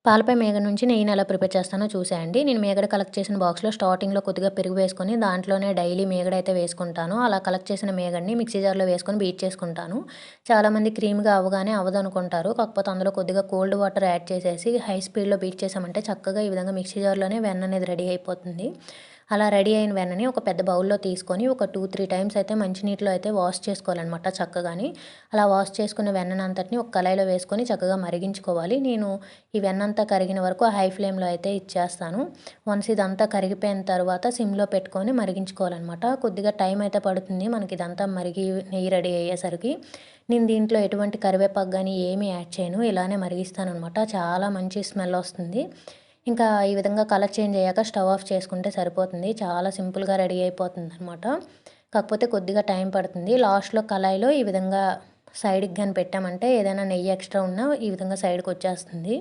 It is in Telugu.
పాలపై మేగడ నుంచి నెయ్యిని ఎలా ప్రిపేర్ చేస్తానో చూసేయండి. నేను మేగడ కలెక్ట్ చేసిన బాక్స్‌లో స్టార్టింగ్‌లో కొద్దిగా పెరుగు వేసుకొని దాంట్లోనే డైలీ మేగడైతే వేసుకుంటాను. అలా కలెక్ట్ చేసిన మేగడని మిక్సీ జార్‌లో వేసుకొని బీట్ చేసుకుంటాను. చాలామంది క్రీమ్‌గా అవ్వగానే అవ్వదనుకుంటారు. కాకపోతే అందులో కొద్దిగా కోల్డ్ వాటర్ యాడ్ చేసేసి హై స్పీడ్‌లో బీట్ చేసామంటే చక్కగా ఈ విధంగా మిక్సీ జార్‌లోనే వెన్న అనేది రెడీ అయిపోతుంది. అలా రెడీ అయిన వెన్నని ఒక పెద్ద బౌల్‌లో తీసుకొని ఒక 2, 3 టైమ్స్ అయితే మంచినీటిలో అయితే వాష్ చేసుకోవాలనమాట చక్కగాని. అలా వాష్ చేసుకున్న వెన్ననంతటిని ఒక కళాయిలో వేసుకొని చక్కగా మరిగించుకోవాలి. నేను ఈ వెన్నంతా కరిగిన వరకు హై ఫ్లేమ్‌లో అయితే ఇచ్చేస్తాను. వన్స్ ఇదంతా కరిగిపోయిన తర్వాత సిమ్‌లో పెట్టుకొని మరిగించుకోవాలనమాట. కొద్దిగా టైం అయితే పడుతుంది మనకిదంతా మరిగి నెయ్యి రెడీ అయ్యేసరికి. నేను దీంట్లో ఎటువంటి కరివేపాకు గానీ ఏమీ యాడ్ చేయను. ఇలానే మరిగిస్తాననమాట. చాలా మంచి స్మెల్ వస్తుంది. ఇంకా ఈ విధంగా కలర్ చేంజ్ అయ్యాక స్టవ్ ఆఫ్ చేసుకుంటే సరిపోతుంది. చాలా సింపుల్‌గా రెడీ అయిపోతుందనమాట. కాకపోతే కొద్దిగా టైం పడుతుంది. లాస్ట్‌లో కళాయిలో ఈ విధంగా సైడ్‌కి గాని పెట్టామంటే ఏదైనా నెయ్యి ఎక్స్ట్రా ఉన్నా ఈ విధంగా సైడ్‌కొచ్చేస్తుంది.